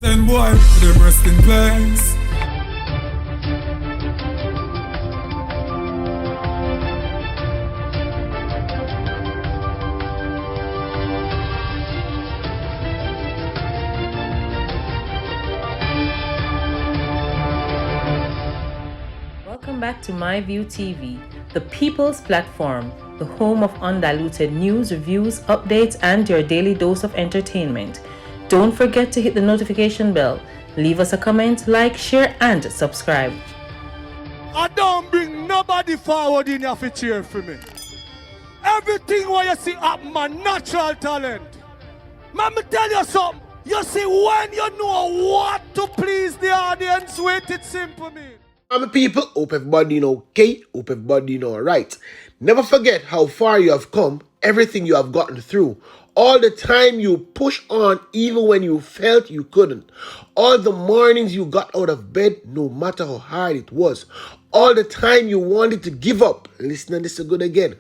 Then boy, them rest in place. Welcome back to MyView TV, the people's platform, the home of undiluted news, reviews, updates, and your daily dose of entertainment. Don't forget to hit the notification bell, leave us a comment, like, share, and subscribe. I don't bring nobody forward in here to cheer for me. Everything what you see up my natural talent. Man, me tell you something. You see, when you know what to please the audience with, it's simple, me. I'm people, hope everybody okay, hope everybody alright. Never forget how far you have come, everything you have gotten through. All the time you push on even when you felt you couldn't. All the mornings you got out of bed no matter how hard it was. All the time you wanted to give up. Listen to this good again.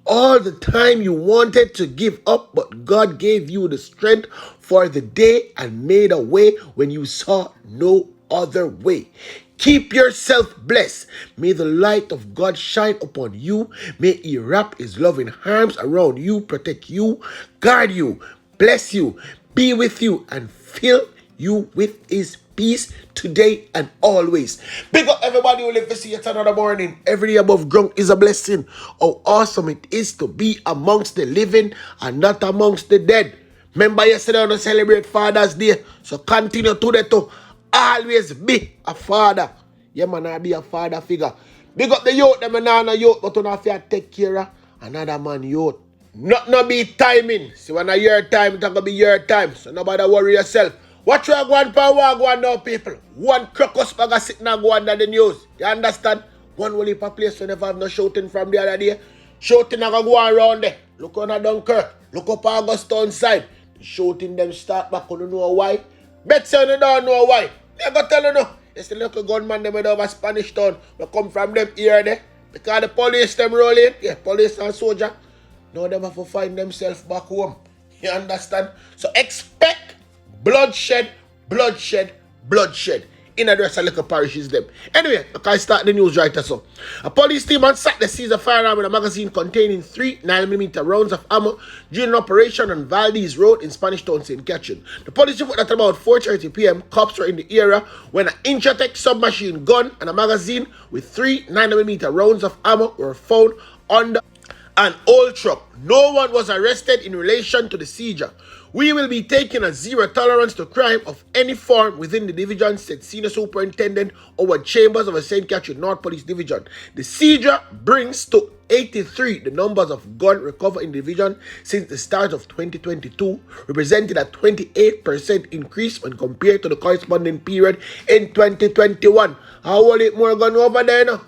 All the time you wanted to give up, but God gave you the strength for the day and made a way when you saw no other way. Keep yourself blessed. May the light of God shine upon you. May He wrap His loving arms around you, protect you, guard you, bless you, be with you, and fill you with His peace today and always. Big up everybody who live to see it another morning. Every day above ground is a blessing. How awesome it is to be amongst the living and not amongst the dead. Remember yesterday on the celebrate Father's Day. So continue to that too. Always be a father. Yeah, man, I be a father figure. Big up the youth, them and youth, but you have to take care of another man youth. Not be timing. See, when I your time, it's gonna be your time. So nobody worry yourself. Watch where I go on now, people. One crocus bag sitting and go under the news. You understand? One will leave a place whenever have no shouting from the other day. Shouting and go around there. Look on a Dunkirk. Look up Augustown side. The shouting them start back. You know why? Bet you don't know why. They go tell you no. It's the little gunman them over Spanish town. We come from them here there. Because the police them rolling. Yeah, police and soldier. Now them have to find themselves back home. You understand? So expect bloodshed, bloodshed, bloodshed. In address a little parishes them. Anyway, I start the news right so. A police team on Saturday seized a firearm in a magazine containing 3 9mm rounds of ammo during an operation on Valdez Road in Spanish Town, St. Catherine. The police report that about 4:30 p.m. cops were in the area when an Introtech submachine gun and a magazine with 3 9mm rounds of ammo were found under an old truck. No one was arrested in relation to the seizure. We will be taking a zero tolerance to crime of any form within the division, said Senior Superintendent Howard Chambers of the St. Catherine North Police Division. The seizure brings to 83 the numbers of guns recovered in the division since the start of 2022, representing a 28% increase when compared to the corresponding period in 2021. How will it more gun over there now?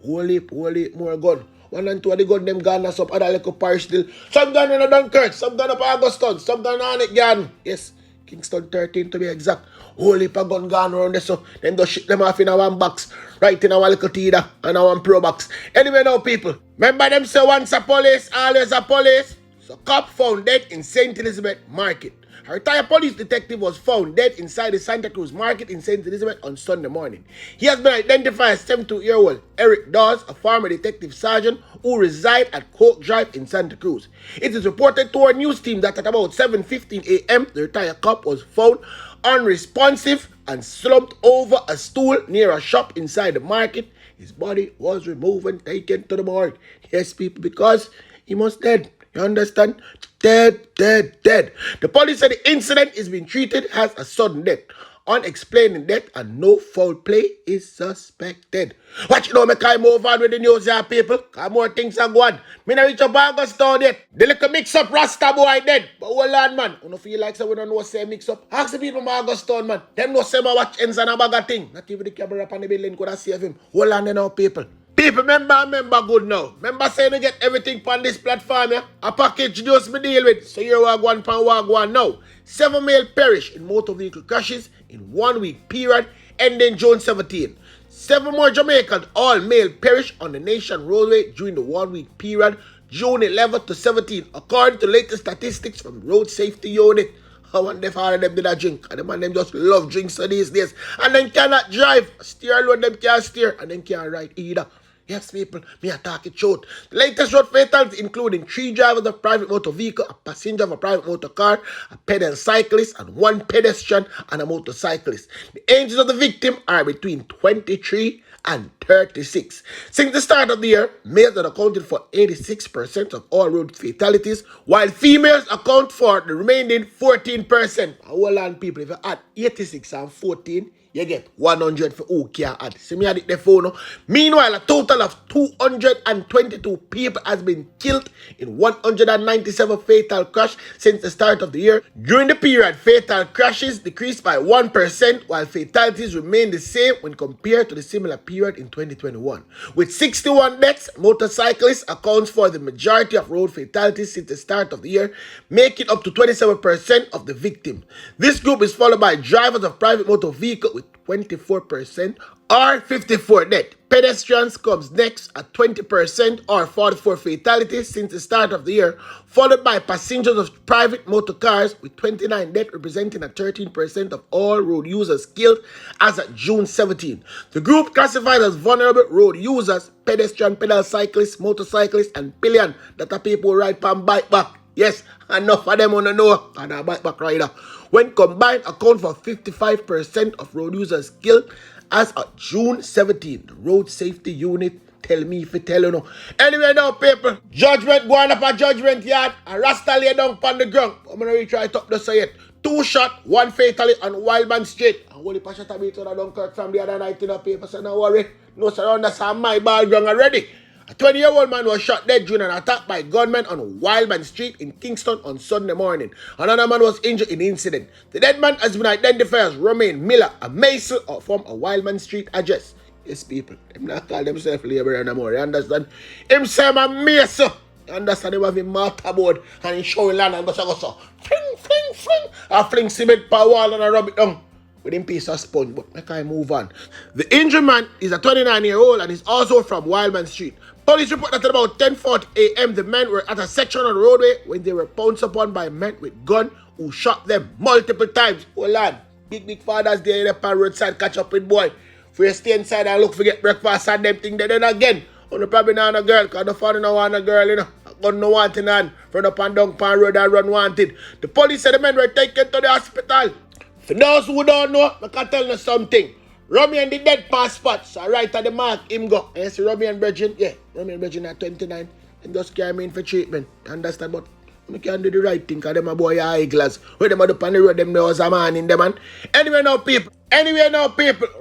Hold it more gun. 1 and 2 of the gun them gone and some other little parish still. Some gone in a Dunkirk, some gone up Auguston, some gone on it gone. Yes, Kingston 13 to be exact. Whole heap of gun gone around there, so then go ship them off in a one box, right in our little theater and our one pro box. Anyway now people, remember them say once a police, always a police. So cop found dead in St. Elizabeth Market. A retired police detective was found dead inside the Santa Cruz Market in St. Elizabeth on Sunday morning. He has been identified as 72-year-old Eric Dawes, a former detective sergeant who resides at Coke Drive in Santa Cruz. It is reported to our news team that at about 7:15 a.m., the retired cop was found unresponsive and slumped over a stool near a shop inside the market. His body was removed and taken to the morgue. Yes, people, because he was dead. You understand? Dead. The police said the incident is being treated as a sudden death, unexplained death, and no foul play is suspected. Watch make I move on with the news here, people. Cause more things are going. Me not reach up Augustown yet. The little mix up Rasta boy dead. But hold on, man. You don't feel like so we don't know say mix up. Ask the people from Augustown, man. Them no say my watch ends and a bag of thing. Not even the camera up on the building could have saved him. Hold on now, people. People, remember good now. Remember saying to get everything on this platform, yeah? A package just me deal with. So here we go now. 7 male perish in motor vehicle crashes in 1 week period ending June 17. 7 more Jamaicans, all male, perish on the nation roadway during the 1 week period June 11th to 17th, according to latest statistics from Road Safety Unit. I want them all of them did a drink. And the man them just love drinks these days. And then cannot drive. Steer alone, them can't steer. And then can't ride either. Yes, people, me a talk it short. The latest road fatalities including 3 drivers of private motor vehicle, a passenger of a private motor car, a pedal cyclist, and 1 pedestrian and a motorcyclist. The ages of the victim are between 23 and 36. Since the start of the year, males have accounted for 86% of all road fatalities, while females account for the remaining 14%. Hold on, people, if you add 86 and 14, you get 100 for who can add. See me at the phone. Meanwhile, a total of 222 people has been killed in 197 fatal crashes since the start of the year. During the period, fatal crashes decreased by 1%, while fatalities remained the same when compared to the similar period in 2021. With 61 deaths, motorcyclists accounts for the majority of road fatalities since the start of the year, making up to 27% of the victims. This group is followed by drivers of private motor vehicle with 24% or 54 deaths. Pedestrians comes next at 20% or 44 fatalities since the start of the year, followed by passengers of private motor cars with 29 deaths, representing a 13% of all road users killed as of June 17. The group classified as vulnerable road users, pedestrian, pedal cyclists, motorcyclists, and pillion that are people who ride on bike back. Yes, enough of them on the know and a bike back rider. When combined, account for 55% of road users killed as of June 17. The Road Safety Unit tell me if you tell you no. Anyway now, people, judgment going up a judgment yard. A Rasta lay down on the ground. I'm going to retry top the say it. 2 shot, 1 fatally on Wildman Street. And holy passion to beat on a Dunkirk from the other night in the paper, so no worry. No surround us on my ball ground already. A 20-year-old man was shot dead during an attack by gunmen on Wildman Street in Kingston on Sunday morning. Another man was injured in the incident. The dead man has been identified as Romaine Miller, a mason from a Wildman Street address. Yes, people, them not call themselves laborer anymore, you understand? Him say I'm a mason. You understand? Him have a mortarboard and he showing land and go so. Fling, fling, fling. I fling cement per wall and I rub it down with him piece of sponge, but I can't move on. The injured man is a 29-year-old and is also from Wildman Street. Police report that at about 10:40 a.m. the men were at a section of the roadway when they were pounced upon by men with guns who shot them multiple times. Hold on. Big fathers there in the roadside catch up with boy. If you stay inside and look for get breakfast and them thing, then again. On the probably not a girl, because the father no want a girl, you know. Gun no wanted and run up and down pan road and run wanted. The police said the men were taken to the hospital. For those who don't know, I can tell you something. Romaine the dead pass spots, right at the mark, him go. And you see Romaine Bridging? Yeah, Romaine Bridging at 29. And just carry me in for treatment. Understand? But I can't do the right thing because them a boy eye glass. When them a up on the road, them there was a man in them, man. Anyway now, people,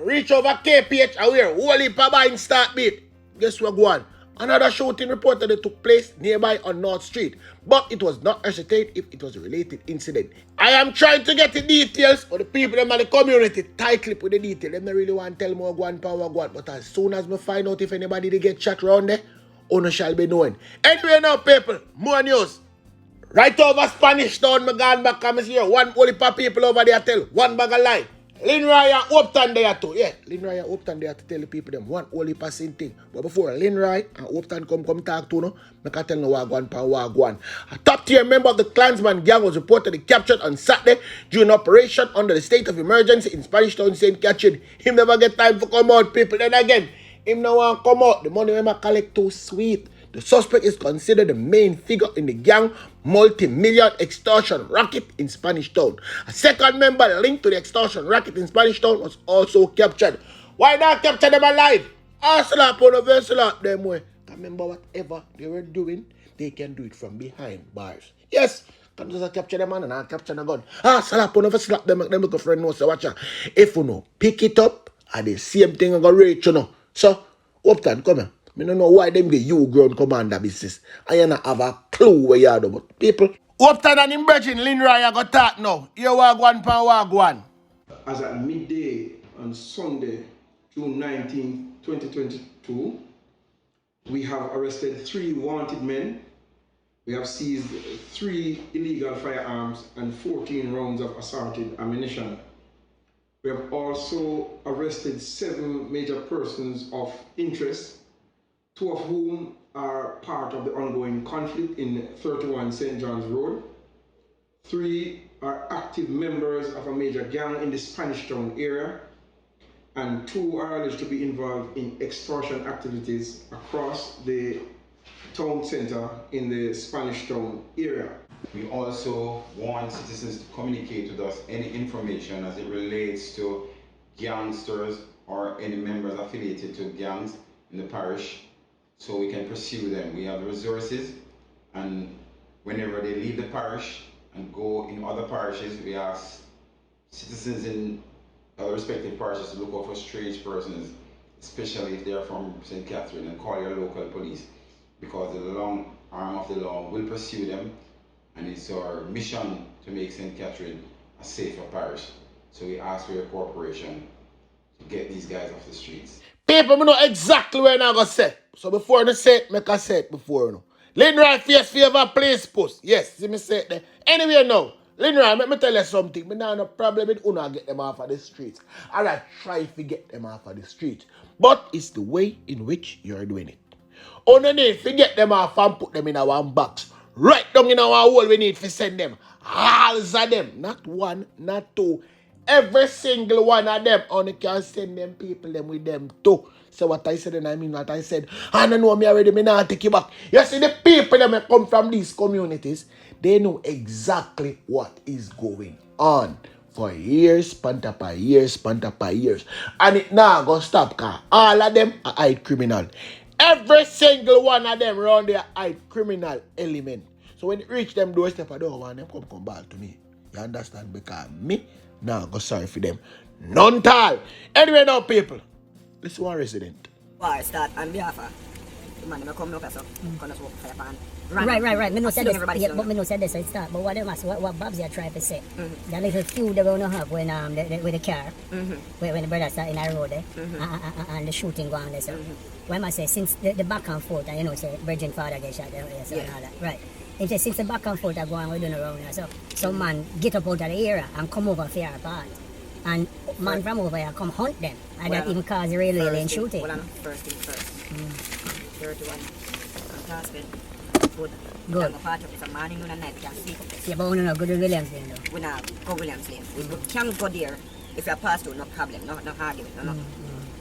reach over KPH and we're whole heap of buying start beat. Guess what go on? Another shooting reportedly took place nearby on North Street, but it was not ascertained if it was a related incident. I am trying to get the details, but the people in the community tight-lipped with the details. They don't really want to tell me what go on, but as soon as I find out if anybody they get shot around there, honor shall be known. Anyway now, people, more news. Right over Spanish Town, I gone back and here. One only people over there tell one bag of lie. Lynn Ryan Upton there too. Yeah, Lynn Ryan Upton there to tell the people them one only passing thing. But before Lynn Ryan and Upton come talk to no, I can tell no wagwan pan wagwan. A top tier member of the Klansman gang was reportedly captured on Saturday during an operation under the state of emergency in Spanish Town, St. Catherine. Him never get time for come out, people. Then again, him no want come out. The money we collect too sweet. The suspect is considered the main figure in the gang multi-million extortion racket in Spanish Town. A second member linked to the extortion racket in Spanish Town was also captured. Why not capture them alive? Slap on the slap them way. Remember, whatever they were doing, they can do it from behind bars. Yes, can just capture them and not capture the gun. Slap on the slap them, make them look a friend know. So watch out. If you know, pick it up, and the same thing I go reach, you know. So, Upton, come here. I don't know why them get you ground commander business. I don't have a clue where you are, but people. Upton and him brethren, Lynn Ryan got talk now. Here wagwan pan wagwan. As at midday on Sunday, June 19, 2022, we have arrested 3 wanted men. We have seized 3 illegal firearms and 14 rounds of assorted ammunition. We have also arrested 7 major persons of interest, 2 of whom are part of the ongoing conflict in 31 St. John's Road. 3 are active members of a major gang in the Spanish Town area, and 2 are alleged to be involved in extortion activities across the town center in the Spanish Town area. We also want citizens to communicate with us any information as it relates to gangsters or any members affiliated to gangs in the parish, so we can pursue them. We have resources, and whenever they leave the parish and go in other parishes, we ask citizens in other respective parishes to look out for strange persons, especially if they are from St. Catherine, and call your local police, because the long arm of the law will pursue them, and it's our mission to make St. Catherine a safer parish. So we ask for your cooperation to get these guys off the streets. People, I know exactly where I'm going to say. So before I say it, make I say it before. No. Linroy face favor place post. Yes, see me say it there. Anyway now, Linroy, let me tell you something. Me not no problem with Una get them off of the streets. I try to get them off of the street. But it's the way in which you're doing it. Una need to get them off and put them in our box. Right down in our hole, we need to send them. All of them. Not 1, not 2. Every single one of them. Only can send them people them with them too. So what I said, and I mean what I said. I don't know me already, me not take you back. You see, the people that come from these communities, they know exactly what is going on. For years, span upon years. And it now gonna stop, because all of them are high criminal. Every single one of them around there high criminal element. So when it reach them doorstep, I don't want them come back to me. You understand? Because me, now go sorry for them. None at all. Anyway now, people, this one resident. War start on behalf of the man come look us up, come us walk fire pan. Right. Me no said this. Everybody Yeah, but me no said this. So it start. But what Babs here trying to say, that little feud they gonna have when with the car, when the brothers start in the road and the shooting going on there. So when I say since the back and forth, and you know say Virgin Father get shot there, and all that, right? If they since the back and forth are going, we're doing around here. So some man get up out of the area and come over for our part. And man from over here come hunt them. And that even cause the railway lane shooting. Well, first thing first. 31. Fantastic. Good. Good. I'm a part of it. A man in the night can sleep up there. Yeah, but we don't go to Williams Lane though. We now go Williams Lane. We can go there if you pass through, no problem, no argument, no nothing.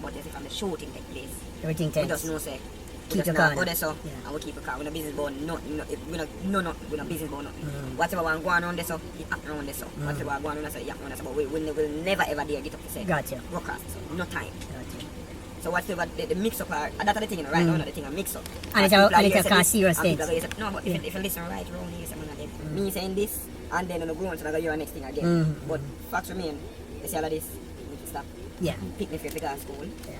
But if the shooting take place, Everything we takes. just know say, we Keep just your now car. go there so, Yeah. and we keep a car. We no business about nothing, we no business about nothing. Whatever one go on there so, it happen around there so. Whatever go on there so, it happen around there so. But we will never ever dare get up to say, Gotcha. go across, so no time. Gotcha. So whatever the mix up are, that's the thing, you know, right now, the thing, a mix up. And it's a cause serious things. No, but if you listen right around here, someone again, me saying this, and then go on to another year next thing again. But facts remain, you see all of this, we need to stop. Yeah. Pick me for to go to school. Yeah.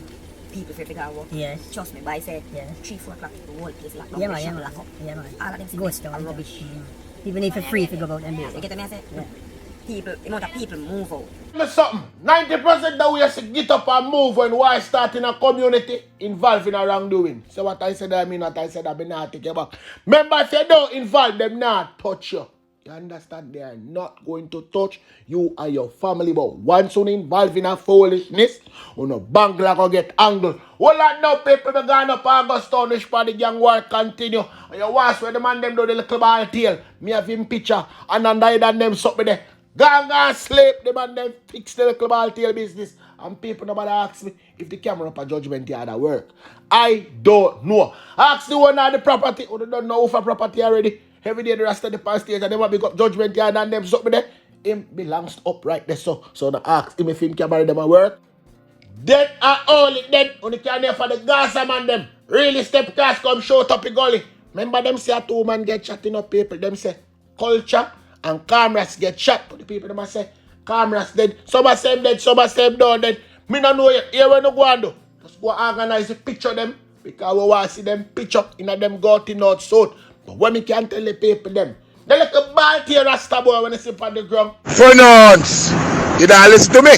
People for to go work. Yes. Trust me, by say, Yeah. 3-4 o'clock, the whole place locked up. Yeah, the man. shop locked up. Yeah, man. All of them Ghost things are story. rubbish. Even if it's free to go out and do You it. get what I say? Yeah. People, the amount of people move out. Me something. 90% that we have to get up and move when we start in a community involved in a wrongdoing. So what I said, I mean what I said, I mean not take you back. Remember, if you don't involve them, not touch you. You understand? They are not going to touch you and your family. But once you involved in a foolishness, you know, Bangla go get angled. Well, that now people be going up Augustown, which part the gang war continue. And you watch where the man them do the little ball tail. Me have him picture and under than them something there. Gang sleep, the man them fix the little ball tail business. And people nobody ask me if the camera up a judgment yard at work. I don't know. Ask the owner of the property, who don't know for property already. Every day the rest of the past stage and they want to up judgment yard and them something there. Him belongs up right there so the ask him if him can marry them at work. Then are all it then only can there for the Gaza man them. Really step cast come shout up the gully. Remember them say a 2 man get chatting up people. Them say culture and cameras get shot. But the people them say cameras dead. Some are say dead, some are say down dead. Me no know yet. Here we no go on do. Just go organize the picture them. Because we want to see them picture in a them got in north south. But when me can tell the people them, they like a ball tear rasta boy when they sit on the ground. Pronounce. You don't listen to me.